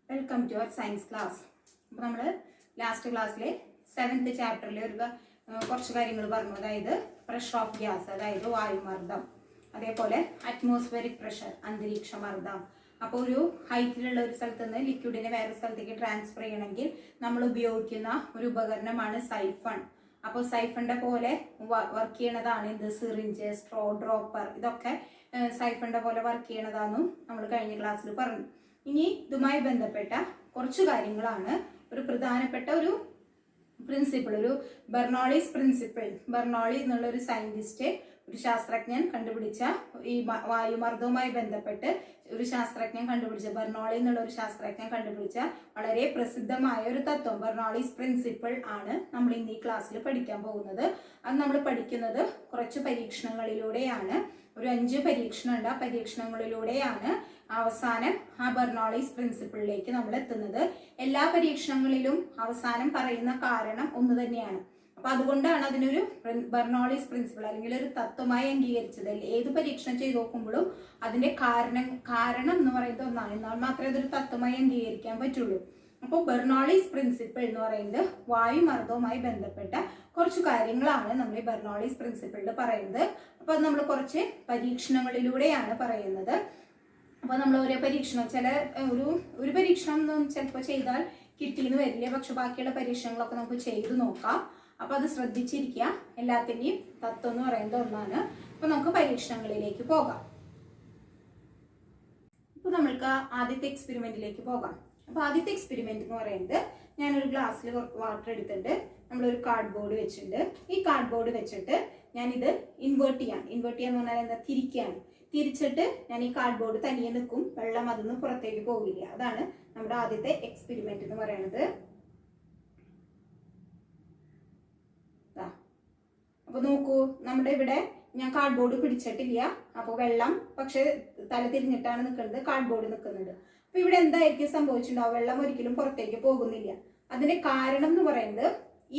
Welcome to our science class. അപ്പോൾ നമ്മൾ last ക്ലാസ്സിലെ 7th ചാപ്റ്ററിൽ കുറച്ച് കാര്യങ്ങൾ പറഞ്ഞു. അതായത് പ്രഷർ ഓഫ് ഗ്യാസ്, അതായത് വായുമർദ്ദം, അതേപോലെ അറ്റ്മോസ്ഫിയറിക് പ്രഷർ, അന്തരീക്ഷ മർദ്ദം. അപ്പോൾ ഒരു ഹൈറ്റിലുള്ള ഒരു സ്ഥലത്ത് നിന്ന് ലിക്വിഡിനെ വേറെ സ്ഥലത്തേക്ക് ട്രാൻസ്ഫർ ചെയ്യണമെങ്കിൽ നമ്മൾ ഉപയോഗിക്കുന്ന ഒരു ഉപകരണമാണ് സൈഫൺ. അപ്പോൾ സൈഫണിന്റെ പോലെ വർക്ക് ചെയ്യണതാണ് ഇത് സിറിഞ്ച്, സ്ട്രോ, ഡ്രോപ്പർ. ഇതൊക്കെ സൈഫണിന്റെ പോലെ വർക്ക് ചെയ്യണതാണെന്നും നമ്മൾ കഴിഞ്ഞ ക്ലാസ്സിൽ പറഞ്ഞു. ഇനി ഇതുമായി ബന്ധപ്പെട്ട കുറച്ച് കാര്യങ്ങളാണ്. ഒരു പ്രധാനപ്പെട്ട ഒരു പ്രിൻസിപ്പിൾ, ഒരു ബെർണോളിസ് പ്രിൻസിപ്പിൾ. ബെർണോളി എന്നുള്ള ഒരു സയന്റിസ്റ്റ്, ഒരു ശാസ്ത്രജ്ഞൻ കണ്ടുപിടിച്ച ഈ വായുമർദ്ദവുമായി ബന്ധപ്പെട്ട് ഒരു ശാസ്ത്രജ്ഞൻ കണ്ടുപിടിച്ച, ബെർണോളി എന്നുള്ള ഒരു ശാസ്ത്രജ്ഞൻ കണ്ടുപിടിച്ച വളരെ പ്രസിദ്ധമായ ഒരു തത്വം, ബെർണോളിസ് പ്രിൻസിപ്പിൾ ആണ് നമ്മൾ ഇന്ന് ഈ ക്ലാസ്സിൽ പഠിക്കാൻ പോകുന്നത്. അത് നമ്മൾ പഠിക്കുന്നത് കുറച്ച് പരീക്ഷണങ്ങളിലൂടെയാണ്. ഒരു 5 പരീക്ഷണമുണ്ട്. ആ പരീക്ഷണങ്ങളിലൂടെയാണ് അവസാനം ആ ബെർണോളിസ് പ്രിൻസിപ്പിളിലേക്ക് നമ്മൾ എത്തുന്നത്. എല്ലാ പരീക്ഷണങ്ങളിലും അവസാനം പറയുന്ന കാരണം ഒന്ന് തന്നെയാണ്. അപ്പൊ അതുകൊണ്ടാണ് അതിനൊരു ബെർണോളിസ് പ്രിൻസിപ്പിൾ അല്ലെങ്കിൽ ഒരു തത്വമായി അംഗീകരിച്ചത്. ഏത് പരീക്ഷണം ചെയ്ത് നോക്കുമ്പോഴും അതിന്റെ കാരണം എന്ന് പറയുന്നത് ഒന്നാണ്. എന്നാൽ മാത്രമേ അതൊരു തത്വമായി അംഗീകരിക്കാൻ പറ്റുള്ളൂ. അപ്പോൾ ബെർണോളിസ് പ്രിൻസിപ്പിൾ എന്ന് പറയുന്നത് വായുമർദ്ദവുമായി ബന്ധപ്പെട്ട കുറച്ച് കാര്യങ്ങളാണ് നമ്മൾ ഈ ബെർണോളിസ് പ്രിൻസിപ്പിളിൽ പറയുന്നത്. അപ്പൊ അത് നമ്മൾ കുറച്ച് പരീക്ഷണങ്ങളിലൂടെയാണ് പറയുന്നത്. അപ്പോൾ നമ്മൾ ഓരോ പരീക്ഷണം, ഒരു പരീക്ഷണം ചിലപ്പോൾ ചെയ്താൽ കിട്ടിയെന്ന് വരില്ല, പക്ഷെ ബാക്കിയുള്ള പരീക്ഷണങ്ങളൊക്കെ നമുക്ക് ചെയ്തു നോക്കാം. അപ്പൊ അത് ശ്രദ്ധിച്ചിരിക്കുക. എല്ലാത്തിൻ്റെയും തത്വം എന്ന് പറയുന്നത് ഒന്നാണ്. അപ്പൊ നമുക്ക് പരീക്ഷണങ്ങളിലേക്ക് പോകാം. ഇപ്പൊ നമ്മൾക്ക് ആദ്യത്തെ എക്സ്പെരിമെന്റിലേക്ക് പോകാം. അപ്പൊ ആദ്യത്തെ എക്സ്പെരിമെന്റ് എന്ന് പറയുന്നത്, ഞാനൊരു ഗ്ലാസ്സിൽ വാട്ടർ എടുത്തിട്ടുണ്ട്, നമ്മളൊരു കാർഡ് ബോർഡ് വെച്ചിട്ടുണ്ട്. ഈ കാർഡ് ബോർഡ് വെച്ചിട്ട് ഞാനിത് ഇൻവേർട്ട് ചെയ്യാന്ന് പറഞ്ഞാൽ എന്താ, തിരിക്കുകയാണ്. തിരിച്ചിട്ട് ഞാൻ ഈ കാർഡ് ബോർഡ് തനിയെ നിൽക്കും, വെള്ളം അതൊന്നും പുറത്തേക്ക് പോകില്ല. അതാണ് നമ്മുടെ ആദ്യത്തെ എക്സ്പെരിമെന്റ് എന്ന് പറയുന്നത്. അപ്പൊ നോക്കൂ, നമ്മുടെ ഇവിടെ ഞാൻ കാർഡ് ബോർഡ് പിടിച്ചിട്ടില്ല. അപ്പൊ വെള്ളം പക്ഷെ തല തിരിഞ്ഞിട്ടാണ് നിൽക്കുന്നത്, കാർഡ് ബോർഡ് നിൽക്കുന്നുണ്ട്. അപ്പൊ ഇവിടെ എന്തായിരിക്കും സംഭവിച്ചിട്ടുണ്ടാവും? വെള്ളം ഒരിക്കലും പുറത്തേക്ക് പോകുന്നില്ല. അതിന്റെ കാരണം എന്ന് പറയുന്നത്,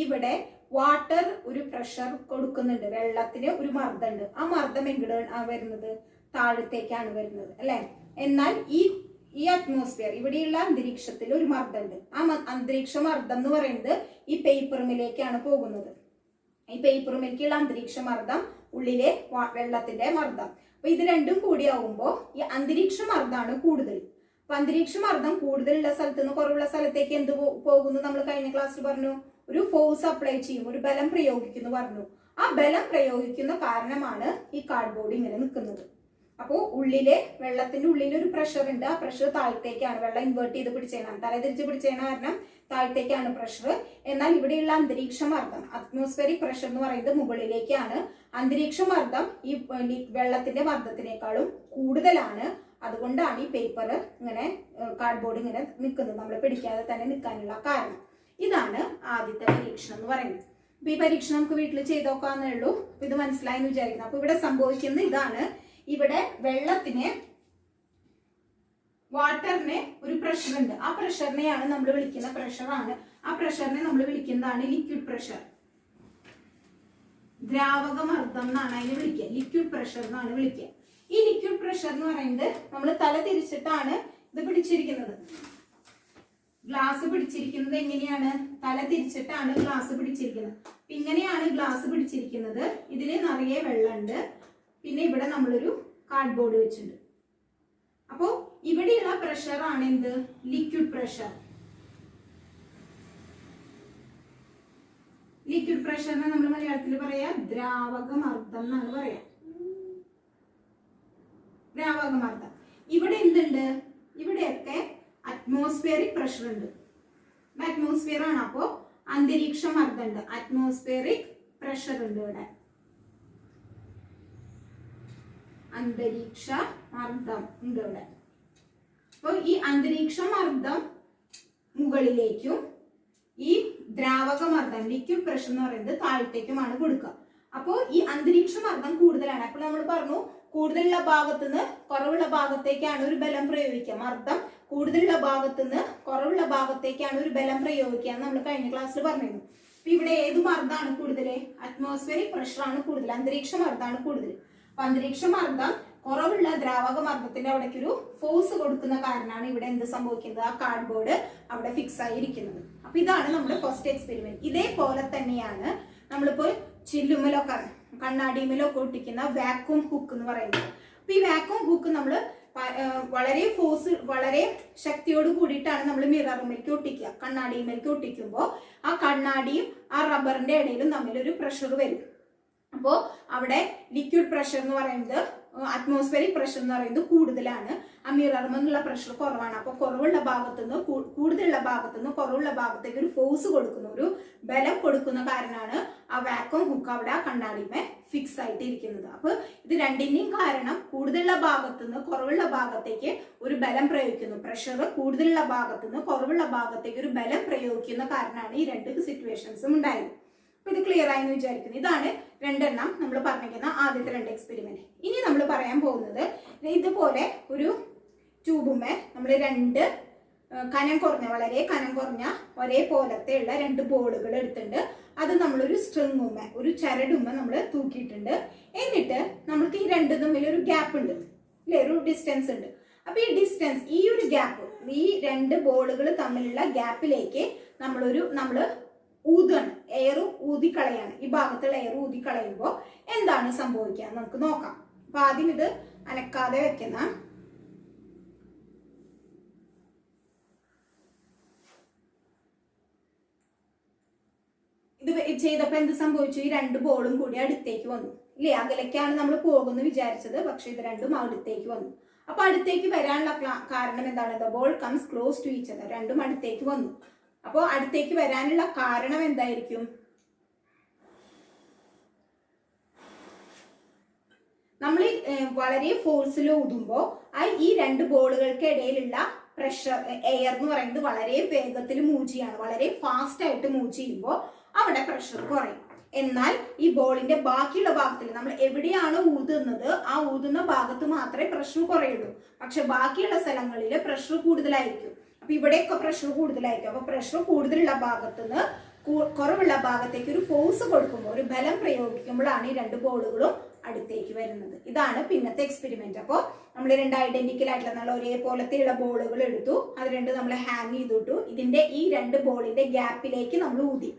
ഇവിടെ വാട്ടർ ഒരു പ്രഷർ കൊടുക്കുന്നുണ്ട്, വെള്ളത്തിന് ഒരു മർദ്ദമുണ്ട്. ആ മർദ്ദം എങ്ങോട്ടാണ് വരുന്നത്? താഴത്തേക്കാണ് വരുന്നത്, അല്ലെ? എന്നാൽ ഈ അറ്റ്മോസ്ഫിയർ, ഇവിടെയുള്ള അന്തരീക്ഷത്തിൽ ഒരു മർദ്ദമുണ്ട്. ആ അന്തരീക്ഷ മർദ്ദം എന്ന് പറയുന്നത് ഈ പേപ്പറുമിലേക്കാണ് പോകുന്നത്. ഈ പേപ്പറുമിലേക്കുള്ള അന്തരീക്ഷ മർദ്ദം, ഉള്ളിലെ വെള്ളത്തിന്റെ മർദ്ദം. അപ്പൊ ഇത് രണ്ടും കൂടിയാവുമ്പോൾ ഈ അന്തരീക്ഷ മർദ്ദമാണ് കൂടുതൽ. അപ്പൊ അന്തരീക്ഷ മർദ്ദം കൂടുതലുള്ള സ്ഥലത്ത് നിന്ന് കുറവുള്ള സ്ഥലത്തേക്ക് എന്ത് പോകുന്നു? നമ്മൾ കഴിഞ്ഞ ക്ലാസ്സിൽ പറഞ്ഞു, ഒരു ഫോഴ്സ് അപ്ലൈ ചെയ്യും, ഒരു ബലം പ്രയോഗിക്കുന്നു പറഞ്ഞു. ആ ബലം പ്രയോഗിക്കുന്ന കാരണമാണ് ഈ കാർഡ് ബോർഡ് ഇങ്ങനെ നിൽക്കുന്നത്. അപ്പോൾ വെള്ളത്തിന്റെ ഉള്ളിൽ ഒരു പ്രഷർ ഉണ്ട്. ആ പ്രഷർ താഴത്തേക്കാണ്. വെള്ളം ഇൻവേർട്ട് ചെയ്ത് പിടിച്ചേനാണ്, തലതിരിച്ച് പിടിച്ചേന കാരണം താഴത്തേക്കാണ് പ്രഷർ. എന്നാൽ ഇവിടെയുള്ള അന്തരീക്ഷ മർദ്ദം, അറ്റ്മോസ്ഫിയറിക് പ്രഷർ എന്ന് പറയുന്നത് മുകളിലേക്കാണ്. അന്തരീക്ഷ മർദ്ദം ഈ വെള്ളത്തിന്റെ മർദ്ദത്തിനേക്കാളും കൂടുതലാണ്. അതുകൊണ്ടാണ് ഈ പേപ്പർ ഇങ്ങനെ, കാർഡ് ബോർഡ് ഇങ്ങനെ നിൽക്കുന്നത്, നമ്മൾ പിടിക്കാതെ തന്നെ നിൽക്കാനുള്ള കാരണം. ഇതാണ് ആദ്യത്തെ പരീക്ഷണം എന്ന് പറയുന്നത്. അപ്പൊ ഈ പരീക്ഷണം നമുക്ക് വീട്ടിൽ ചെയ്ത് നോക്കാന്നേ ഉള്ളൂ. അപ്പൊ ഇത് മനസ്സിലായെന്ന് വിചാരിക്കുന്നു. അപ്പൊ ഇവിടെ സംഭവിക്കുന്നത് ഇതാണ്. ഇവിടെ വാട്ടറിന് ഒരു പ്രഷർ ഉണ്ട്. ആ പ്രഷറിനെയാണ് നമ്മൾ വിളിക്കുന്ന പ്രഷറാണ്. ആ പ്രഷറിനെ നമ്മൾ വിളിക്കുന്നതാണ് ലിക്വിഡ് പ്രഷർ. ദ്രാവക മർദ്ദം എന്നാണ് അതിനെ വിളിക്കുക, ലിക്വിഡ് പ്രഷർ എന്നാണ് വിളിക്കുക. ഈ ലിക്വിഡ് പ്രഷർ എന്ന് പറയുന്നത്, നമ്മൾ തല തിരിച്ചിട്ടാണ് ഇത് പിടിച്ചിരിക്കുന്നത്. ഗ്ലാസ് പിടിച്ചിരിക്കുന്നത് എങ്ങനെയാണ്? തല തിരിച്ചിട്ടാണ് ഗ്ലാസ് പിടിച്ചിരിക്കുന്നത്. ഇങ്ങനെയാണ് ഗ്ലാസ് പിടിച്ചിരിക്കുന്നത്. ഇതിൽ നിറയെ വെള്ളമുണ്ട്. പിന്നെ ഇവിടെ നമ്മളൊരു കാർഡ് ബോർഡ് വെച്ചിട്ടുണ്ട്. അപ്പോ ഇവിടെയുള്ള പ്രഷർ ആണ് എന്ത്? Liquid pressure. ലിക്വിഡ് പ്രഷറിനെ നമ്മൾ മലയാളത്തിൽ പറയാ ദ്രാവക മർദ്ദം എന്നാണ് പറയാ. ദ്രാവക മർദ്ദം. ഇവിടെ എന്തുണ്ട്? ഇവിടെയൊക്കെ അറ്റ്മോസ്ഫിയറിക് പ്രഷർ ഉണ്ട്. അറ്റ്മോസ്ഫിയർ ആണ്. അപ്പോ അന്തരീക്ഷ മർദ്ദം ഉണ്ട്, അറ്റ്മോസ്ഫിയറിക് പ്രഷർ ഉണ്ട്. ഇവിടെ അന്തരീക്ഷ മർദ്ദം ഉണ്ട് ഇവിടെ. അപ്പോൾ ഈ അന്തരീക്ഷ മർദ്ദം മുകളിലേക്കും ഈ ദ്രാവക മർദ്ദം ലിക്വിഡ് പ്രഷർ എന്ന് പറയുന്നത് താഴത്തേക്കുമാണ് കൊടുക്കുക. അപ്പോൾ ഈ അന്തരീക്ഷ മർദ്ദം കൂടുതലാണ്. അപ്പോൾ നമ്മൾ പറഞ്ഞു, കൂടുതലുള്ള ഭാഗത്തുനിന്ന് കുറവുള്ള ഭാഗത്തേക്കാണ് ഒരു ബലം പ്രയോഗിക്കുക. മർദ്ദം കൂടുതലുള്ള ഭാഗത്തുനിന്ന് കുറവുള്ള ഭാഗത്തേക്കാണ് ഒരു ബലം പ്രയോഗിക്കുക എന്ന് നമ്മൾ കഴിഞ്ഞ ക്ലാസ്സിൽ പറഞ്ഞിരുന്നു. അപ്പൊ ഇവിടെ ഏത് മർദ്ദമാണ് കൂടുതൽ? അറ്റ്മോസ്ഫിയറിക് പ്രഷർ ആണ് കൂടുതൽ, അന്തരീക്ഷ മർദ്ദമാണ് കൂടുതൽ. അപ്പൊ അന്തരീക്ഷ മർദ്ദം കുറവുള്ള ദ്രാവക മർദ്ദത്തിന്റെ അവിടേക്ക് ഒരു ഫോഴ്സ് കൊടുക്കുന്ന കാരണമാണ് ഇവിടെ എന്ത് സംഭവിക്കുന്നത്, ആ കാർഡ്ബോർഡ് അവിടെ ഫിക്സ് ആയിരിക്കുന്നത്. അപ്പൊ ഇതാണ് നമ്മുടെ ഫസ്റ്റ് എക്സ്പെരിമെന്റ്. ഇതേപോലെ തന്നെയാണ് നമ്മളിപ്പോ ചില്ലുമലൊക്കെ കണ്ണാടിമലൊക്കെ ഒട്ടിക്കുന്ന വാക്വം ഹുക്ക് എന്ന് പറയുന്നത്. അപ്പൊ ഈ വാക്വം ഹുക്ക് നമ്മൾ വളരെ ശക്തിയോട് കൂടിയിട്ടാണ് നമ്മൾ മിററുമേക്ക് ഒട്ടിക്കുക. കണ്ണാടിമേക്ക് ഒട്ടിക്കുമ്പോൾ ആ കണ്ണാടിയും ആ റബ്ബറിന്റെ ഇടയിലും തമ്മിലൊരു പ്രഷർ വരും. അപ്പോൾ അവിടെ ലിക്വിഡ് പ്രഷർ എന്ന് പറയുന്നത്, അറ്റ്മോസ്ഫിയറിക് പ്രഷർ എന്ന് പറയുന്നത് കൂടുതലാണ്, ആ മിററിനുള്ള പ്രഷർ കുറവാണ്. അപ്പോൾ കുറവുള്ള ഭാഗത്തുനിന്ന് കൂടുതലുള്ള ഭാഗത്തുനിന്ന് കുറവുള്ള ഭാഗത്തേക്ക് ഒരു ഫോഴ്സ് കൊടുക്കുന്ന, ഒരു ബലം കൊടുക്കുന്ന കാരണമാണ് ആ വാക്വം ഹുക്ക് അവിടെ ആ കണ്ണാടിമേ ഫിക്സ് ആയിട്ട് ഇരിക്കുന്നത്. അപ്പൊ ഇത് രണ്ടിന്റെയും കാരണം കൂടുതലുള്ള ഭാഗത്തുനിന്ന് കുറവുള്ള ഭാഗത്തേക്ക് ഒരു ബലം പ്രയോഗിക്കുന്നു. പ്രഷർ കൂടുതലുള്ള ഭാഗത്തുനിന്ന് കുറവുള്ള ഭാഗത്തേക്ക് ഒരു ബലം പ്രയോഗിക്കുന്ന കാരണമാണ് ഈ രണ്ട് സിറ്റുവേഷൻസും ഉണ്ടായത്. അപ്പൊ ഇത് ക്ലിയർ ആയെന്ന് വിചാരിക്കുന്നു. ഇതാണ് രണ്ടെണ്ണം നമ്മൾ പറഞ്ഞിരിക്കുന്ന ആദ്യത്തെ രണ്ട് എക്സ്പെരിമെന്റ്. ഇനി നമ്മൾ പറയാൻ പോകുന്നത്, ഇതുപോലെ ഒരു ട്യൂബുമേ നമ്മൾ രണ്ട് കനം കുറഞ്ഞ, വളരെ കനം കുറഞ്ഞ ഒരേപോലത്തെ ഉള്ള രണ്ട് ബോളുകൾ എടുത്തിട്ടുണ്ട്. അത് നമ്മളൊരു സ്ട്രിങ്ങുമ്മ, ഒരു ചരടുമ്മ നമ്മൾ തൂക്കിയിട്ടുണ്ട്. എന്നിട്ട് നമ്മൾക്ക് ഈ രണ്ട് തമ്മിൽ ഒരു ഗ്യാപ്പ് ഉണ്ട് അല്ലെ, ഒരു ഡിസ്റ്റൻസ് ഉണ്ട്. അപ്പൊ ഈ ഡിസ്റ്റൻസ്, ഈ ഒരു ഗ്യാപ്പ്, ഈ രണ്ട് ബോളുകൾ തമ്മിലുള്ള ഗ്യാപ്പിലേക്ക് നമ്മൾ ഊതാണ്, എയർ ഊതിക്കളയാണ്. ഈ ഭാഗത്തുള്ള എയർ ഊതിക്കളയുമ്പോൾ എന്താണ് സംഭവിക്കുക നമുക്ക് നോക്കാം. അപ്പൊ ആദ്യം ഇത് അനക്കാതെ വെക്കുന്ന, ഇത് ചെയ്തപ്പോ എന്ത് സംഭവിച്ചു, ഈ രണ്ട് ബോളും കൂടി അടുത്തേക്ക് വന്നു ഇല്ലേ. അകലേക്കാണ് നമ്മൾ പോകുന്നു വിചാരിച്ചത്, പക്ഷെ ഇത് രണ്ടും അടുത്തേക്ക് വന്നു. അപ്പൊ അടുത്തേക്ക് വരാനുള്ള കാരണം എന്താണ്, the ball comes close to each other, രണ്ടും അടുത്തേക്ക് വന്നു. അപ്പോൾ അടുത്തേക്ക് വരാനുള്ള കാരണം എന്തായിരിക്കും, നമ്മൾ വളരെ ഫോഴ്സിൽ ഊതുമ്പോൾ ഈ രണ്ട് ബോളുകൾക്ക് ഇടയിലുള്ള പ്രഷർ, എയർ എന്ന് പറയുന്നത് വളരെ വേഗത്തിൽ മൂവ് ചെയ്യാണ്, വളരെ ഫാസ്റ്റ് ആയിട്ട് മൂവ് ചെയ്യുമ്പോൾ അവിടെ പ്രഷർ കുറയും. എന്നാൽ ഈ ബോളിന്റെ ബാക്കിയുള്ള ഭാഗത്തിൽ നമ്മൾ എവിടെയാണോ ഊതുന്നത് ആ ഊതുന്ന ഭാഗത്ത് മാത്രമേ പ്രഷർ കുറയുള്ളൂ. പക്ഷെ ബാക്കിയുള്ള സ്ഥലങ്ങളിൽ പ്രഷർ കൂടുതലായിരിക്കും. അപ്പൊ ഇവിടെയൊക്കെ പ്രഷർ കൂടുതലായിരിക്കും. അപ്പൊ പ്രഷർ കൂടുതലുള്ള ഭാഗത്തുനിന്ന് കുറവുള്ള ഭാഗത്തേക്ക് ഒരു ഫോഴ്സ് കൊടുക്കുമ്പോൾ, ഒരു ബലം പ്രയോഗിക്കുമ്പോഴാണ് ഈ രണ്ട് ബോളുകളും അടുത്തേക്ക് വരുന്നത്. ഇതാണ് പിന്നത്തെ എക്സ്പെരിമെന്റ്. അപ്പോൾ നമ്മൾ രണ്ട് ഐഡന്റിക്കൽ ആയിട്ടുള്ള നല്ല ഒരേപോലത്തെയുള്ള ബോളുകൾ എടുത്തു, അത് രണ്ട് നമ്മൾ ഹാങ് ചെയ്തിട്ടു. ഇതിന്റെ ഈ രണ്ട് ബോളിന്റെ ഗ്യാപ്പിലേക്ക് നമ്മൾ ഊതി.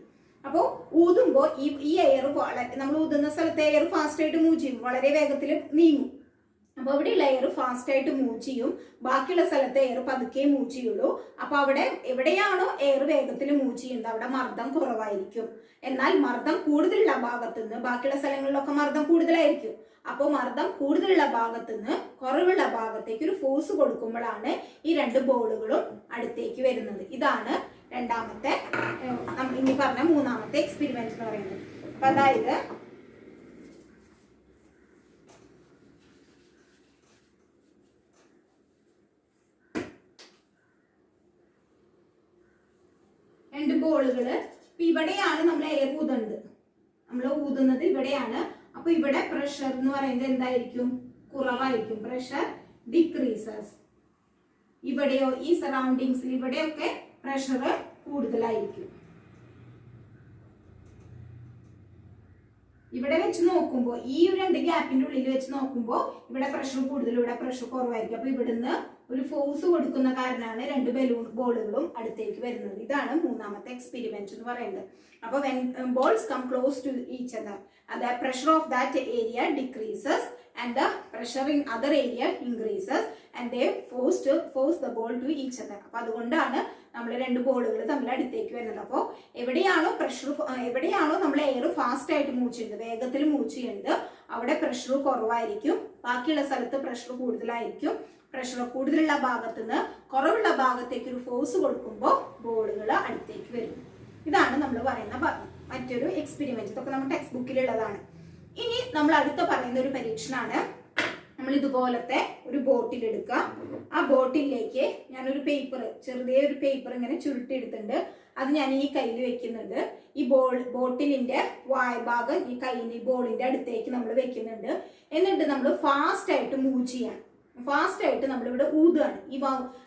അപ്പോൾ ഊതുമ്പോൾ ഈ എയർ, നമ്മൾ ഊതുന്ന സ്ഥലത്തെ എയർ ഫാസ്റ്റ് ആയിട്ട് മൂവ് ചെയ്യും, വളരെ വേഗത്തിൽ നീങ്ങും. അപ്പൊ അവിടെയുള്ള എയർ ഫാസ്റ്റ് ആയിട്ട് മൂവ് ചെയ്യും, ബാക്കിയുള്ള സ്ഥലത്തെ എയർ പതുക്കെ മൂവ് ചെയ്യുള്ളൂ. അപ്പൊ അവിടെ എവിടെയാണോ എയർ വേഗത്തിൽ മൂവ് ചെയ്യുന്നത് അവിടെ മർദ്ദം കുറവായിരിക്കും. എന്നാൽ മർദ്ദം കൂടുതലുള്ള ഭാഗത്തുനിന്ന്, ബാക്കിയുള്ള സ്ഥലങ്ങളിലൊക്കെ മർദ്ദം കൂടുതലായിരിക്കും. അപ്പോൾ മർദ്ദം കൂടുതലുള്ള ഭാഗത്തുനിന്ന് കുറവുള്ള ഭാഗത്തേക്ക് ഒരു ഫോഴ്സ് കൊടുക്കുമ്പോഴാണ് ഈ രണ്ട് ബോളുകളും അടുത്തേക്ക് വരുന്നത്. ഇതാണ് രണ്ടാമത്തെ, ഇനി പറഞ്ഞ മൂന്നാമത്തെ എക്സ്പെരിമെന്റ് എന്ന് പറയുന്നത്. അപ്പൊ അതായത് രണ്ട് ബോളുകള്, ഇവിടെയാണ് നമ്മൾ എയർ ഊതുന്നത്, നമ്മൾ ഊതുന്നത് ഇവിടെയാണ്. അപ്പൊ ഇവിടെ പ്രഷർ എന്ന് പറയുന്നത് എന്തായിരിക്കും, കുറവായിരിക്കും, പ്രഷർ ഡിക്രീസസ്. ഇവിടെയോ ഈ സറൗണ്ടിങ്സിൽ ഇവിടെയൊക്കെ പ്രഷർ കൂടുതലായിരിക്കും. ഇവിടെ വെച്ച് നോക്കുമ്പോൾ, ഈ രണ്ട് ഗ്യാപ്പിന്റെ ഉള്ളിൽ വെച്ച് നോക്കുമ്പോൾ ഇവിടെ പ്രഷർ കൂടുതൽ, ഇവിടെ പ്രഷർ കുറവായിരിക്കും. അപ്പൊ ഇവിടുന്ന് ഒരു ഫോഴ്സ് കൊടുക്കുന്ന കാരണമാണ് രണ്ട് ബോളുകളും അടുത്തേക്ക് വരുന്നത്. ഇതാണ് മൂന്നാമത്തെ എക്സ്പെരിമെന്റ് എന്ന് പറയുന്നത്. അപ്പൊ when balls come close to each other, the pressure of that area decreases and the pressure in other area increases and they force the ball to each other. അപ്പൊ അതുകൊണ്ടാണ് നമ്മൾ രണ്ട് ബോളുകൾ തമ്മിൽ അടുത്തേക്ക് വരുന്നത്. അപ്പോൾ എവിടെയാണോ നമ്മൾ എയർ ഫാസ്റ്റ് ആയിട്ട് മൂവ് ചെയ്യുന്നത്, വേഗത്തിൽ മൂവ് ചെയ്യുന്നത്, അവിടെ പ്രഷർ കുറവായിരിക്കും, ബാക്കിയുള്ള സ്ഥലത്ത് പ്രഷർ കൂടുതലായിരിക്കും. പ്രഷർ കൂടുതലുള്ള ഭാഗത്തുനിന്ന് കുറവുള്ള ഭാഗത്തേക്ക് ഒരു ഫോഴ്സ് കൊടുക്കുമ്പോൾ ബോളുകൾ അടുത്തേക്ക് വരും. ഇതാണ് നമ്മൾ പറയുന്ന മറ്റൊരു എക്സ്പെരിമെന്റ്. ഇതൊക്കെ നമ്മുടെ ടെക്സ്റ്റ് ബുക്കിലുള്ളതാണ്. ഇനി നമ്മൾ അടുത്ത പറയുന്ന ഒരു പരീക്ഷണമാണ്. നമ്മൾ ഇതുപോലത്തെ ഒരു ബോട്ടിൽ എടുക്കുക. ആ ബോട്ടിലേക്ക് ഞാനൊരു പേപ്പർ, ചെറിയ ഒരു പേപ്പർ ഇങ്ങനെ ചുരുട്ടിയെടുത്തിട്ടുണ്ട്. അത് ഞാൻ ഈ കയ്യിൽ വെക്കുന്നുണ്ട്. ഈ ബോട്ടിലിന്റെ വായ്ഭാഗം ഈ കയ്യിന്റെ ബോളിന്റെ അടുത്തേക്ക് നമ്മൾ വെക്കുന്നുണ്ട്. എന്നിട്ട് നമ്മൾ ഫാസ്റ്റ് ആയിട്ട് മൂവ് ചെയ്യാണ്, ഫാസ്റ്റ് ആയിട്ട് നമ്മളിവിടെ ഊതുകയാണ്.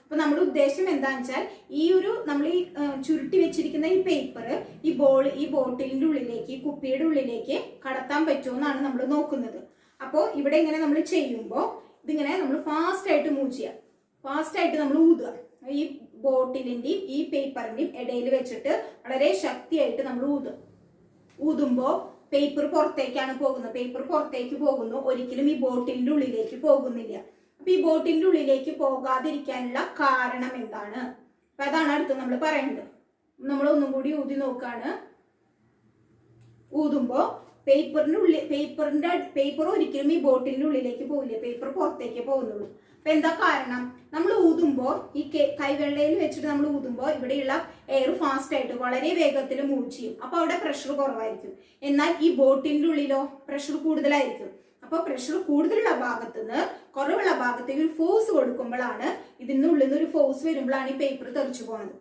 അപ്പൊ നമ്മുടെ ഉദ്ദേശം എന്താണെന്ന് വെച്ചാൽ, ഈ ഒരു നമ്മൾ ഈ ചുരുട്ടി വെച്ചിരിക്കുന്ന ഈ പേപ്പർ ഈ ബോട്ടിലിന്റെ ഉള്ളിലേക്ക്, ഈ കുപ്പിയുടെ ഉള്ളിലേക്ക് കടത്താൻ പറ്റുമോ എന്നാണ് നമ്മൾ നോക്കുന്നത്. അപ്പോൾ ഇവിടെ ഇങ്ങനെ നമ്മൾ ചെയ്യുമ്പോൾ ഇതിങ്ങനെ നമ്മൾ ഫാസ്റ്റ് ആയിട്ട് മൂവ് ചെയ്യുക, ഫാസ്റ്റ് ആയിട്ട് നമ്മൾ ഊതുക. ഈ ബോട്ടിലിന്റെയും ഈ പേപ്പറിന്റെയും ഇടയിൽ വെച്ചിട്ട് വളരെ ശക്തിയായിട്ട് നമ്മൾ ഊതുമ്പോൾ പേപ്പർ പുറത്തേക്കാണ് പോകുന്നത്. പേപ്പർ പുറത്തേക്ക് പോകുന്നു, ഒരിക്കലും ഈ ബോട്ടിലിന്റെ ഉള്ളിലേക്ക് പോകുന്നില്ല. അപ്പൊ ഈ ബോട്ടിലിന്റെ ഉള്ളിലേക്ക് പോകാതിരിക്കാനുള്ള കാരണം എന്താണ്? അപ്പൊ അതാണ് അടുത്ത് നമ്മൾ പറയുന്നത്. നമ്മൾ ഒന്നും കൂടി ഊതി നോക്കാണ്. ഊതുമ്പോ പേപ്പർ ഒരിക്കലും ഈ ബോട്ടിലിന്റെ ഉള്ളിലേക്ക് പോവില്ല, പേപ്പർ പുറത്തേക്ക് പോകുന്നുള്ളൂ. അപ്പൊ എന്താ കാരണം? നമ്മൾ ഊതുമ്പോ ഈ കൈവെള്ളയിൽ വെച്ചിട്ട് നമ്മൾ ഊതുമ്പോ ഇവിടെയുള്ള എയർ ഫാസ്റ്റ് ആയിട്ട് വളരെ വേഗത്തിൽ മൂവ് ചെയ്യും. അപ്പൊ അവിടെ പ്രഷർ കുറവായിരിക്കും. എന്നാൽ ഈ ബോട്ടിലിന്റെ ഉള്ളിലോ പ്രഷർ കൂടുതലായിരിക്കും. അപ്പൊ പ്രഷർ കൂടുതലുള്ള ഭാഗത്തുനിന്ന് കുറവുള്ള ഭാഗത്തേക്ക് ഒരു ഫോഴ്സ് കൊടുക്കുമ്പോഴാണ്, ഇതിനുള്ളിൽ നിന്ന് ഒരു ഫോഴ്സ് വരുമ്പോഴാണ് ഈ പേപ്പർ തെറിച്ചു പോണത്.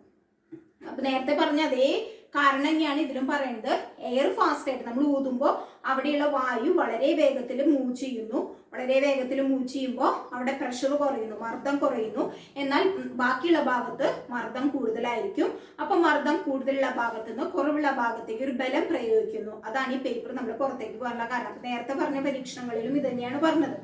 അപ്പൊ നേരത്തെ പറഞ്ഞ അതേ കാരണം തന്നെയാണ് ഇതിലും പറയുന്നത്. എയർ ഫാസ്റ്റ് ആയിട്ട് നമ്മൾ ഊതുമ്പോൾ അവിടെയുള്ള വായു വളരെ വേഗത്തിൽ മൂവ് ചെയ്യുന്നു. വളരെ വേഗത്തിൽ മൂവ് ചെയ്യുമ്പോൾ അവിടെ പ്രഷർ കുറയുന്നു, മർദ്ദം കുറയുന്നു. എന്നാൽ ബാക്കിയുള്ള ഭാഗത്ത് മർദ്ദം കൂടുതലായിരിക്കും. അപ്പൊ മർദ്ദം കൂടുതലുള്ള ഭാഗത്ത് നിന്ന് കുറവുള്ള ഭാഗത്തേക്ക് ഒരു ബലം പ്രയോഗിക്കുന്നു. അതാണ് ഈ പേപ്പർ നമ്മൾ പുറത്തേക്ക് പോകാനുള്ള കാരണം. അപ്പൊ നേരത്തെ പറഞ്ഞ പരീക്ഷണങ്ങളിലും ഇത് തന്നെയാണ് പറഞ്ഞത്.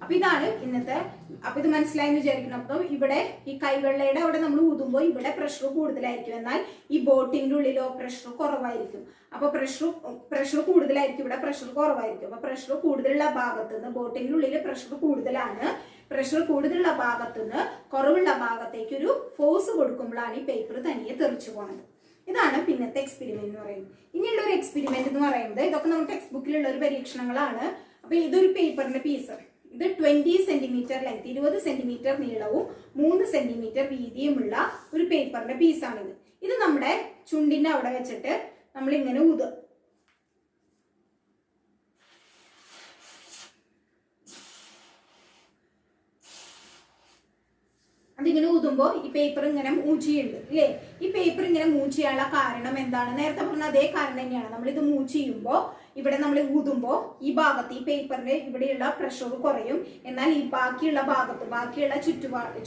അപ്പൊ ഇതാണ് ഇന്നത്തെ. അപ്പൊ ഇത് മനസ്സിലായെന്ന് വിചാരിക്കണം. അപ്പൊ ഇവിടെ ഈ കൈവെള്ളയുടെ അവിടെ നമ്മൾ ഊതുമ്പോൾ ഇവിടെ പ്രഷർ കൂടുതലായിരിക്കും, എന്നാൽ ഈ ബോട്ടിന്റെ ഉള്ളിലോ പ്രഷർ കുറവായിരിക്കും. അപ്പൊ പ്രഷർ കൂടുതലായിരിക്കും, ഇവിടെ പ്രഷർ കുറവായിരിക്കും. അപ്പൊ പ്രഷർ കൂടുതലുള്ള ഭാഗത്തുനിന്ന്, ബോട്ടിന്റെ ഉള്ളിൽ പ്രഷർ കൂടുതലാണ്, പ്രഷർ കൂടുതലുള്ള ഭാഗത്തുനിന്ന് കുറവുള്ള ഭാഗത്തേക്ക് ഒരു ഫോഴ്സ് കൊടുക്കുമ്പോഴാണ് ഈ പേപ്പർ തനിയെ തെറിച്ചു പോണത്. ഇതാണ് പിന്നത്തെ എക്സ്പെരിമെന്റ് എന്ന് പറയുന്നത്. ഇനിയുള്ള ഒരു എക്സ്പെരിമെന്റ് എന്ന് പറയുന്നത്, ഇതൊക്കെ നമ്മുടെ ടെക്സ്റ്റ് ബുക്കിലുള്ള ഒരു പരീക്ഷണങ്ങളാണ്. അപ്പൊ ഇതൊരു പേപ്പറിന്റെ പീസ്. ഇത് 20 സെന്റിമീറ്റർ ലെങ്ത്, 20 സെന്റിമീറ്റർ നീളവും 3 സെന്റിമീറ്റർ വീതിയുമുള്ള ഒരു പേപ്പറിന്റെ പീസാണിത്. ഇത് നമ്മുടെ ചുണ്ടിന്റെ അവിടെ വെച്ചിട്ട് നമ്മൾ ഇങ്ങനെ ഊതുക. അതിങ്ങനെ ഊതുമ്പോൾ ഈ പേപ്പർ ഇങ്ങനെ മൂവ് ചെയ്യുന്നുണ്ട് അല്ലേ? ഈ പേപ്പർ ഇങ്ങനെ മൂവ് ചെയ്യാനുള്ള കാരണം എന്താണ്? നേരത്തെ പറഞ്ഞ അതേ കാരണം തന്നെയാണ്. നമ്മളിത് മൂവ് ചെയ്യുമ്പോൾ ഇവിടെ നമ്മൾ ഊതുമ്പോൾ ഈ ഭാഗത്ത്, ഈ പേപ്പറിന്റെ ഇവിടെയുള്ള പ്രഷർ കുറയും. എന്നാൽ ഈ ബാക്കിയുള്ള ഭാഗത്ത്, ബാക്കിയുള്ള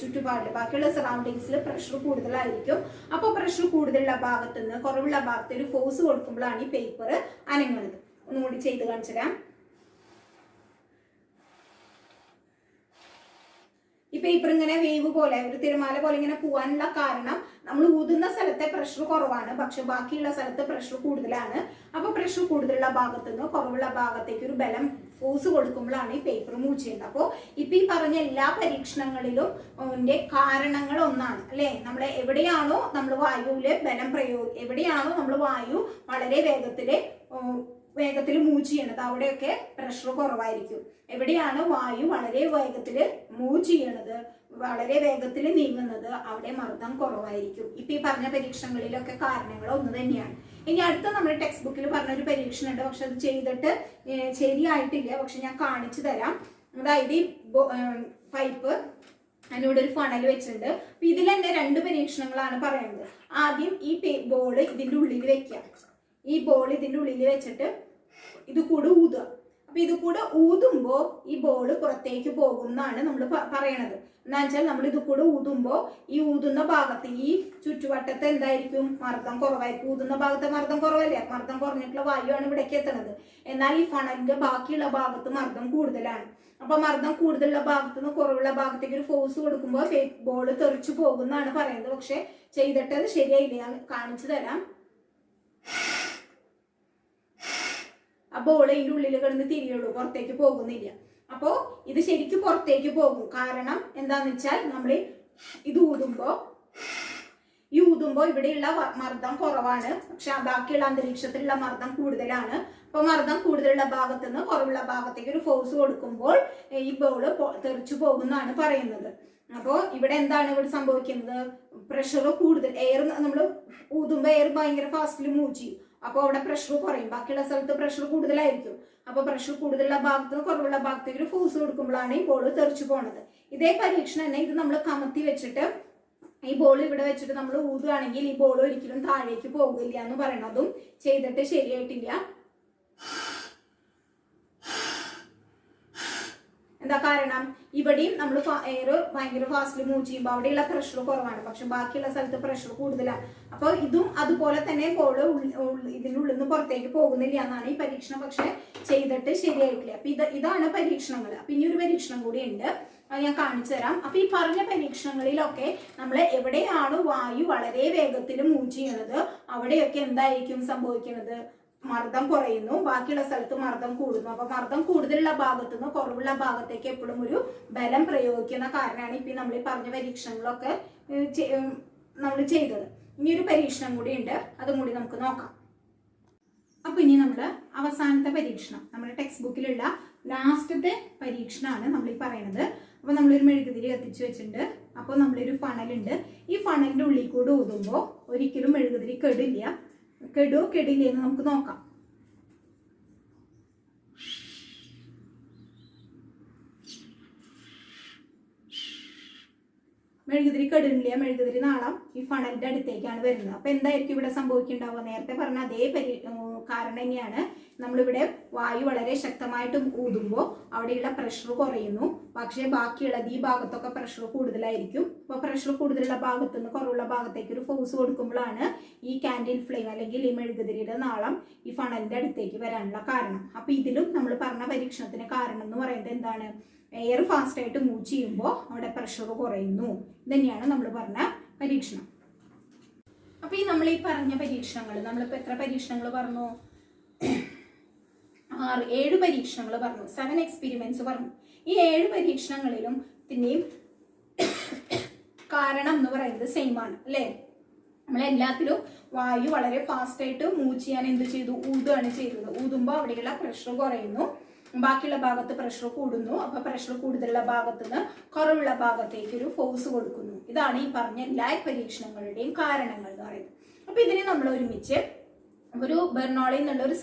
ചുറ്റുപാടിൽ, ബാക്കിയുള്ള സറൗണ്ടിങ്സിൽ പ്രഷർ കൂടുതലായിരിക്കും. അപ്പോൾ പ്രഷർ കൂടുതലുള്ള ഭാഗത്ത് നിന്ന് കുറവുള്ള ഭാഗത്ത് ഒരു ഫോഴ്സ് കൊടുക്കുമ്പോഴാണ് ഈ പേപ്പർ അനങ്ങുന്നത്. ഒന്നുകൂടി ചെയ്ത് കാണിച്ചു തരാം. ഈ പേപ്പർ ഇങ്ങനെ വേവ് പോലെ, ഒരു തിരമാല പോലെ ഇങ്ങനെ പോകാനുള്ള കാരണം നമ്മൾ ഊതുന്ന സ്ഥലത്തെ പ്രഷർ കുറവാണ്, പക്ഷെ ബാക്കിയുള്ള സ്ഥലത്ത് പ്രഷർ കൂടുതലാണ്. അപ്പൊ പ്രഷർ കൂടുതലുള്ള ഭാഗത്ത് നിന്ന് കുറവുള്ള ഭാഗത്തേക്ക് ഒരു ബലം, ഫോഴ്സ് കൊടുക്കുമ്പോഴാണ് ഈ പേപ്പർ മൂവ് ചെയ്യുന്നത്. അപ്പോൾ ഇപ്പൊ ഈ പറഞ്ഞ എല്ലാ പരീക്ഷണങ്ങളിലും കാരണങ്ങൾ ഒന്നാണ് അല്ലെ? നമ്മൾ എവിടെയാണോ നമ്മൾ വായുവില് ബലം എവിടെയാണോ നമ്മൾ വായു വളരെ വേഗത്തിൽ മൂവ് ചെയ്യണത് അവിടെയൊക്കെ പ്രഷർ കുറവായിരിക്കും. എവിടെയാണ് വായു വളരെ വേഗത്തിൽ മൂവ് ചെയ്യണത്, വളരെ വേഗത്തിൽ നീങ്ങുന്നത്, അവിടെ മർദ്ദം കുറവായിരിക്കും. ഇപ്പൊ ഈ പറഞ്ഞ പരീക്ഷണങ്ങളിലൊക്കെ കാരണങ്ങൾ ഒന്ന് തന്നെയാണ്. ഇനി അടുത്ത നമ്മുടെ ടെക്സ്റ്റ് ബുക്കിൽ പറഞ്ഞൊരു പരീക്ഷണം ഉണ്ട്, പക്ഷെ അത് ചെയ്തിട്ട് ശരിയായിട്ടില്ല. പക്ഷെ ഞാൻ കാണിച്ചു തരാം. അതായത് ഈ പൈപ്പ്, അതിനോട് ഒരു ഫണൽ വെച്ചിട്ടുണ്ട്. അപ്പൊ ഇതിൽ തന്നെ 2 പരീക്ഷണങ്ങളാണ് പറയുന്നത്. ആദ്യം ഈ ബോള് ഇതിന്റെ ഉള്ളിൽ വെക്കാം. ഈ ബോൾ ഇതിന്റെ ഉള്ളിൽ വെച്ചിട്ട് ഇത് കൂടെ ഊതുക. അപ്പൊ ഇത് കൂടെ ഊതുമ്പോ ഈ ബോള് പുറത്തേക്ക് പോകും എന്നാണ് നമ്മൾ പറയണത്. എന്താ വെച്ചാൽ നമ്മൾ ഇത് കൂടെ ഊതുമ്പോ ഈ ഊതുന്ന ഭാഗത്ത്, ഈ ചുറ്റുവട്ടത്ത് എന്തായിരിക്കും? മർദ്ദം കുറവായിരിക്കും. ഊതുന്ന ഭാഗത്ത് മർദ്ദം കുറവല്ലേ? മർദ്ദം കുറഞ്ഞിട്ടുള്ള വായുവാണ് ഇവിടേക്ക് എത്തുന്നത്. എന്നാൽ ഈ ഫണലിന്റെ ബാക്കിയുള്ള ഭാഗത്ത് മർദ്ദം കൂടുതലാണ്. അപ്പൊ മർദ്ദം കൂടുതലുള്ള ഭാഗത്ത് നിന്ന് കുറവുള്ള ഭാഗത്തേക്ക് ഒരു ഫോഴ്സ് കൊടുക്കുമ്പോൾ ബോള് തെറിച്ചു പോകുന്നാണ് പറയുന്നത്. പക്ഷെ ചെയ്തിട്ട് അത് ശരിയായില്ല. ഞാൻ കാണിച്ചു തരാം. ആ ബോൾ ഇതിന്റെ ഉള്ളിൽ കിടന്ന് തിരിയുള്ളൂ, പുറത്തേക്ക് പോകുന്നില്ല. അപ്പോ ഇത് ശരിക്കും പുറത്തേക്ക് പോകും. കാരണം എന്താന്ന് വെച്ചാൽ നമ്മൾ ഇത് ഊതുമ്പോ ഇവിടെയുള്ള മർദ്ദം കുറവാണ്, പക്ഷെ ബാക്കിയുള്ള അന്തരീക്ഷത്തിലുള്ള മർദ്ദം കൂടുതലാണ്. അപ്പൊ മർദ്ദം കൂടുതലുള്ള ഭാഗത്ത് നിന്ന് കുറവുള്ള ഭാഗത്തേക്ക് ഒരു ഫോഴ്സ് കൊടുക്കുമ്പോൾ ഈ ബോള് തെറിച്ചു പോകുന്നാണ് പറയുന്നത്. അപ്പോൾ ഇവിടെ എന്താണ് ഇവിടെ സംഭവിക്കുന്നത്? പ്രഷർ കൂടുതൽ, എയർ നമ്മൾ ഊതുമ്പോൾ എയർ ഭയങ്കര ഫാസ്റ്റിൽ മൂവ് ചെയ്യും. അപ്പോൾ അവിടെ പ്രഷർ കുറയും, ബാക്കിയുള്ള സ്ഥലത്ത് പ്രഷർ കൂടുതലായിരിക്കും. അപ്പൊ പ്രഷർ കൂടുതലുള്ള ഭാഗത്ത് നിന്ന് കുറവുള്ള ഭാഗത്തേക്ക് ഒരു ഫോഴ്സ് കൊടുക്കുമ്പോഴാണ് ഈ ബോൾ തെറിച്ചു പോണത്. ഇതേ പരീക്ഷണം തന്നെ ഇത് നമ്മൾ കമത്തി വെച്ചിട്ട് ഈ ബോൾ ഇവിടെ വെച്ചിട്ട് നമ്മൾ ഊതുകയാണെങ്കിൽ ഈ ബോൾ ഒരിക്കലും താഴേക്ക് പോകില്ല എന്ന് പറയണതും ചെയ്തിട്ട് ശരിയായിട്ടില്ല. എന്താ കാരണം ഇവിടെയും നമ്മൾ എയർ ഭയങ്കര ഫാസ്റ്റിൽ മൂവ് ചെയ്യുമ്പോൾ അവിടെയുള്ള പ്രഷർ കുറവാണ്, പക്ഷെ ബാക്കിയുള്ള സ്ഥലത്ത് പ്രഷർ കൂടുതലാണ്. അപ്പോൾ ഇതും അതുപോലെ തന്നെ കോള് ഇതിൻ്റെ ഉള്ളിൽ നിന്ന് പുറത്തേക്ക് പോകുന്നില്ല എന്നാണ് ഈ പരീക്ഷണം പക്ഷെ ചെയ്തിട്ട് ശരിയായിട്ടില്ല. അപ്പൊ ഇതാണ് പരീക്ഷണങ്ങൾ. അപ്പൊ ഇനി ഒരു പരീക്ഷണം കൂടി ഉണ്ട്, അത് ഞാൻ കാണിച്ചു തരാം. അപ്പൊ ഈ പറഞ്ഞ പരീക്ഷണങ്ങളിലൊക്കെ നമ്മൾ എവിടെയാണ് വായു വളരെ വേഗത്തിൽ മൂവ് ചെയ്യുന്നത് അവിടെയൊക്കെ എന്തായിരിക്കും സംഭവിക്കുന്നത്? മർദ്ദം കുറയുന്നു, ബാക്കിയുള്ള സ്ഥലത്ത് മർദ്ദം കൂടുന്നു. അപ്പൊ മർദ്ദം കൂടുതലുള്ള ഭാഗത്തു നിന്ന് കുറവുള്ള ഭാഗത്തേക്ക് എപ്പോഴും ഒരു ബലം പ്രയോഗിക്കുന്ന കാരണമാണ് ഇപ്പൊ നമ്മൾ ഈ പറഞ്ഞ പരീക്ഷണങ്ങളൊക്കെ നമ്മൾ ചെയ്തത്. ഇനി ഒരു പരീക്ഷണം കൂടി ഉണ്ട്, അതും കൂടി നമുക്ക് നോക്കാം. അപ്പൊ ഇനി നമ്മൾ അവസാനത്തെ പരീക്ഷണം, നമ്മുടെ ടെക്സ്റ്റ് ബുക്കിലുള്ള ലാസ്റ്റത്തെ പരീക്ഷണമാണ് നമ്മൾ ഈ പറയുന്നത്. അപ്പൊ നമ്മളൊരു മെഴുകുതിരി കത്തിച്ചു വെച്ചിട്ടുണ്ട്. അപ്പോൾ നമ്മളൊരു ഫണലുണ്ട്. ഈ ഫണലിന്റെ ഉള്ളിൽ കൂടെ ഊതുമ്പോൾ ഒരിക്കലും മെഴുകുതിരി കെടില്ല എന്ന് നമുക്ക് നോക്കാം. മെഴുകുതിരി കെടുന്നില്ല, മെഴുകുതിരി നാളം ഈ ഫണലിന്റെ അടുത്തേക്കാണ് വരുന്നത്. അപ്പൊ എന്തായിരിക്കും ഇവിടെ സംഭവിക്കുന്നുണ്ടാവുക? നേരത്തെ പറഞ്ഞ അതേ കാരണം തന്നെയാണ്. നമ്മളിവിടെ വായു വളരെ ശക്തമായിട്ട് ഊതുമ്പോൾ അവിടെയുള്ള പ്രഷർ കുറയുന്നു, പക്ഷേ ബാക്കിയുള്ളത് ഈ ഭാഗത്തൊക്കെ പ്രഷർ കൂടുതലായിരിക്കും. അപ്പൊ പ്രഷർ കൂടുതലുള്ള ഭാഗത്തു നിന്ന് കുറവുള്ള ഭാഗത്തേക്ക് ഒരു ഫോഴ്സ് കൊടുക്കുമ്പോഴാണ് ഈ കാൻഡിൽ ഫ്ലെയിം അല്ലെങ്കിൽ ഈ മെഴുകുതിരിയുടെ നാളം ഈ ഫണലിന്റെ അടുത്തേക്ക് വരാനുള്ള കാരണം. അപ്പൊ ഇതിലും നമ്മൾ പറഞ്ഞ പരീക്ഷണത്തിന് കാരണം എന്ന് പറയുന്നത് എന്താണ്? എയർ ഫാസ്റ്റ് ആയിട്ട് മൂവ് ചെയ്യുമ്പോൾ അവിടെ പ്രഷർ കുറയുന്നു. ഇതന്നെയാണ് നമ്മൾ പറഞ്ഞ പരീക്ഷണം. അപ്പൊ ഈ നമ്മൾ ഈ പറഞ്ഞ പരീക്ഷണങ്ങൾ, നമ്മളിപ്പോ എത്ര പരീക്ഷണങ്ങൾ പറഞ്ഞു? 7 പരീക്ഷണങ്ങൾ പറഞ്ഞു, 7 എക്സ്പെരിമെന്റ്സ് പറഞ്ഞു. ഈ 7 പരീക്ഷണങ്ങളിലും ഇതിന്റെയും കാരണം എന്ന് പറയുന്നത് സെയിം ആണ് അല്ലേ? നമ്മളെല്ലാത്തിലും വായു വളരെ ഫാസ്റ്റ് ആയിട്ട് മൂവ് ചെയ്യാൻ എന്ത് ചെയ്തു? ഊതുകയാണ് ചെയ്തത്. ഊതുമ്പോൾ അവിടെയുള്ള പ്രഷർ കുറയുന്നു, ബാക്കിയുള്ള ഭാഗത്ത് പ്രഷർ കൂടുന്നു. അപ്പൊ പ്രഷർ കൂടുതലുള്ള ഭാഗത്ത് നിന്ന് കുറവുള്ള ഭാഗത്തേക്ക് ഒരു ഫോഴ്സ് കൊടുക്കുന്നു. ഇതാണ് ഈ പറഞ്ഞ എല്ലാ പരീക്ഷണങ്ങളുടെയും കാരണങ്ങൾ എന്ന് പറയുന്നത്. അപ്പൊ ഇതിനെ നമ്മൾ ഒരുമിച്ച് ഒരു ബെർണോളി എന്നുള്ള ഒരു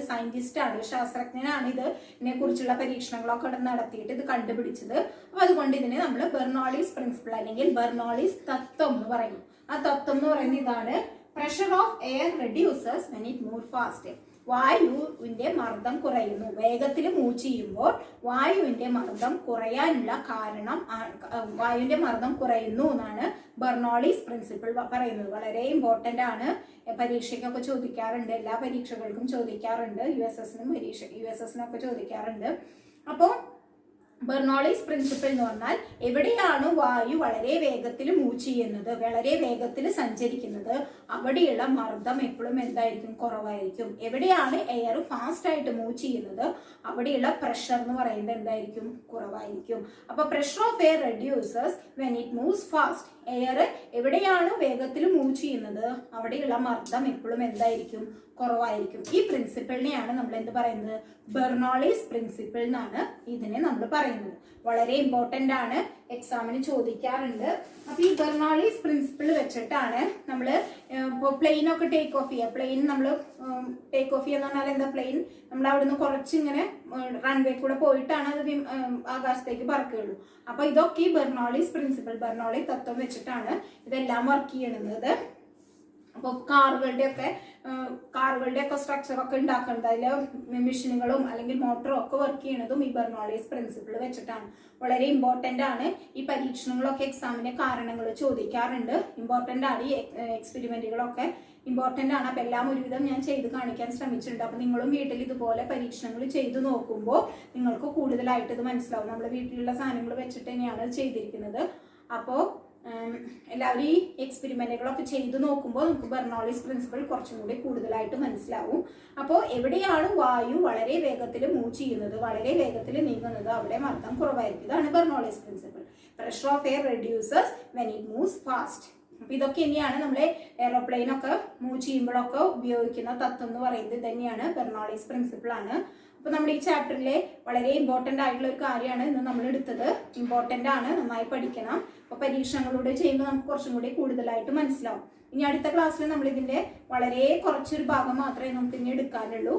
സയന്റിസ്റ്റ് ആണ്, ശാസ്ത്രജ്ഞനാണ് ഇതിനെ കുറിച്ചുള്ള പരീക്ഷണങ്ങളൊക്കെ നടത്തിയിട്ട് ഇത് കണ്ടുപിടിച്ചത്. അപ്പൊ അതുകൊണ്ട് ഇതിനെ നമ്മൾ ബെർണോളിസ് പ്രിൻസിപ്പിൾ അല്ലെങ്കിൽ ബെർണോളിസ് തത്വം എന്ന് പറയുന്നു. ആ തത്വം എന്ന് പറയുന്നത് ഇതാണ്: pressure of air reduces when it move fast. വായുവിന്റെ മർദ്ദം കുറയുന്നു. വേഗത്തിൽ മൂവ് ചെയ്യുമ്പോൾ വായുവിന്റെ മർദ്ദം കുറയാനുള്ള കാരണം, വായുവിന്റെ മർദ്ദം കുറയുന്നു എന്നാണ് ബെർണോളിസ് പ്രിൻസിപ്പിൾ പറയുന്നത്. വളരെ ഇമ്പോർട്ടന്റ് ആണ്. പരീക്ഷയ്ക്കൊക്കെ ചോദിക്കാറുണ്ട്, എല്ലാ പരീക്ഷകൾക്കും ചോദിക്കാറുണ്ട്, യുഎസ്എസിനൊക്കെ ചോദിക്കാറുണ്ട്. അപ്പോൾ ബെർണോളിസ് പ്രിൻസിപ്പിൾ എന്ന് പറഞ്ഞാൽ എവിടെയാണ് വായു വളരെ വേഗത്തിൽ മൂവ് ചെയ്യുന്നത്, വളരെ വേഗത്തിൽ സഞ്ചരിക്കുന്നത്, അവിടെയുള്ള മർദ്ദം എപ്പോഴും എന്തായിരിക്കും? കുറവായിരിക്കും. എവിടെയാണ് എയർ ഫാസ്റ്റ് ആയിട്ട് മൂവ് ചെയ്യുന്നത് അവിടെയുള്ള പ്രഷർ എന്ന് പറയുന്നത് എന്തായിരിക്കും? കുറവായിരിക്കും. അപ്പൊ pressure of air reduces when it moves fast. Air എവിടെയാണ് വേഗത്തിൽ മൂവ് ചെയ്യുന്നത് അവിടെയുള്ള മർദ്ദം എപ്പോഴും എന്തായിരിക്കും? കുറവായിരിക്കും. ഈ പ്രിൻസിപ്പിളിനെയാണ് നമ്മൾ എന്ത് പറയുന്നത്? ബെർണോളിസ് പ്രിൻസിപ്പിൾ എന്നാണ് ഇതിനെ നമ്മൾ പറയുന്നത്. വളരെ ഇമ്പോർട്ടന്റ് ആണ്, എക്സാമിന് ചോദിക്കാറുണ്ട്. അപ്പൊ ഈ ബെർണോളിസ് പ്രിൻസിപ്പിൾ വെച്ചിട്ടാണ് നമ്മൾ ഇപ്പോൾ പ്ലെയിൻ ഒക്കെ ടേക്ക് ഓഫ് ചെയ്യുക. പ്ലെയിൻ നമ്മൾ ടേക്ക് ഓഫ് ചെയ്യാന്ന് പറഞ്ഞാൽ എന്താ? പ്ലെയിൻ നമ്മൾ അവിടുന്ന് കുറച്ചിങ്ങനെ റൺവേ കൂടെ പോയിട്ടാണ് അത് ആകാശത്തേക്ക് പറക്കുകയുള്ളൂ. അപ്പൊ ഇതൊക്കെ ഈ ബെർണോളിസ് പ്രിൻസിപ്പിൾ, ബെർണോളി തത്വം വെച്ചിട്ടാണ് ഇതെല്ലാം വർക്ക് ചെയ്യണത്. അപ്പോൾ കാറുകളുടെ ഒക്കെ സ്ട്രക്ചറൊക്കെ ഉണ്ടാക്കുന്നത്, അതിൽ മെഷീനുകളും അല്ലെങ്കിൽ മോട്ടറും ഒക്കെ വർക്ക് ചെയ്യണതും ഈ ബെർണോളിസ് പ്രിൻസിപ്പിൾ വെച്ചിട്ടാണ്. വളരെ ഇമ്പോർട്ടൻ്റ് ആണ്. ഈ പരീക്ഷണങ്ങളൊക്കെ എക്സാമിന് കാരണങ്ങൾ ചോദിക്കാറുണ്ട്. ഇമ്പോർട്ടൻ്റ് ആണ്. ഈ എക്സ്പെരിമെന്റുകളൊക്കെ ഇമ്പോർട്ടൻ്റ് ആണ്. അപ്പം എല്ലാം ഒരുവിധം ഞാൻ ചെയ്ത് കാണിക്കാൻ ശ്രമിച്ചിട്ടുണ്ട്. അപ്പം നിങ്ങളും വീട്ടിൽ ഇതുപോലെ പരീക്ഷണങ്ങൾ ചെയ്ത് നോക്കുമ്പോൾ നിങ്ങൾക്ക് കൂടുതലായിട്ട് ഇത് മനസ്സിലാവും. നമ്മൾ വീട്ടിലുള്ള സാധനങ്ങൾ വെച്ചിട്ട് തന്നെയാണ് ചെയ്തിരിക്കുന്നത്. അപ്പോൾ എല്ലാവരും ഈ എക്സ്പെരിമെന്റുകളൊക്കെ ചെയ്തു നോക്കുമ്പോൾ നമുക്ക് ബെർണോളിസ് പ്രിൻസിപ്പിൾ കുറച്ചും കൂടി കൂടുതലായിട്ട് മനസ്സിലാവും. അപ്പോൾ എവിടെയാണ് വായു വളരെ വേഗത്തിൽ മൂവ് ചെയ്യുന്നത്, വളരെ വേഗത്തിൽ നീങ്ങുന്നത്, അവിടെ മർദ്ദം കുറവായിരിക്കും. ഇതാണ് Bernoulli's principle. Pressure of air reduces when it moves fast. അപ്പൊ ഇതൊക്കെ തന്നെയാണ് നമ്മളെ എയറോപ്ലെയിനൊക്കെ മൂവ് ചെയ്യുമ്പോഴൊക്കെ ഉപയോഗിക്കുന്ന തത്വം എന്ന് പറയുന്നത് തന്നെയാണ്, ബെർണോളിസ് പ്രിൻസിപ്പിൾ ആണ്. അപ്പൊ നമ്മുടെ ഈ ചാപ്റ്ററിലെ വളരെ ഇമ്പോർട്ടൻ്റ് ആയിട്ടുള്ള ഒരു കാര്യമാണ് ഇന്ന് നമ്മൾ എടുത്തത്. ഇമ്പോർട്ടൻ്റ് ആണ്, നന്നായി പഠിക്കണം. അപ്പൊ പരീക്ഷണങ്ങളൂടെ ചെയ്യുമ്പോൾ നമുക്ക് കുറച്ചും കൂടി കൂടുതലായിട്ട് മനസ്സിലാവും. ഇനി അടുത്ത ക്ലാസ്സിൽ നമ്മൾ ഇതിന്റെ വളരെ കുറച്ചൊരു ഭാഗം മാത്രമേ നമുക്ക് ഇനി എടുക്കാനുള്ളൂ.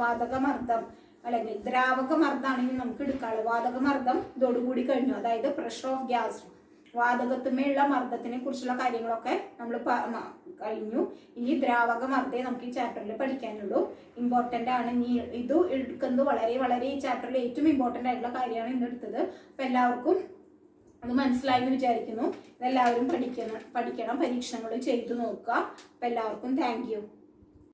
വാതകമർദ്ദം അല്ലെങ്കിൽ ദ്രാവക മർദ്ദമാണെങ്കിൽ നമുക്ക് എടുക്കാനുള്ളൂ. വാതകമർദ്ദം ഇതോടുകൂടി കഴിഞ്ഞു, അതായത് പ്രഷർ ഓഫ് ഗ്യാസ്. വാതകത്തുമേലുള്ള മർദ്ദത്തിനെ കുറിച്ചുള്ള കാര്യങ്ങളൊക്കെ നമ്മൾ കഴിഞ്ഞു. ഇനി ദ്രാവക മർദ്ദേ നമുക്ക് ഈ ചാപ്റ്ററിൽ പഠിക്കാനുള്ളൂ. ഇമ്പോർട്ടൻ്റ് ആണ്. ഇനി ഇത് എടുക്കുന്നത് വളരെ വളരെ ഈ ചാപ്റ്ററിൽ ഏറ്റവും ഇമ്പോർട്ടൻ്റ് ആയിട്ടുള്ള കാര്യമാണ് ഇന്ന് എടുത്തത്. അപ്പം എല്ലാവർക്കും അത് മനസ്സിലായി എന്ന് വിചാരിക്കുന്നു. ഇതെല്ലാവരും പഠിക്കണം, പരീക്ഷണങ്ങൾ ചെയ്തു നോക്കുക. അപ്പം എല്ലാവർക്കും താങ്ക് യു.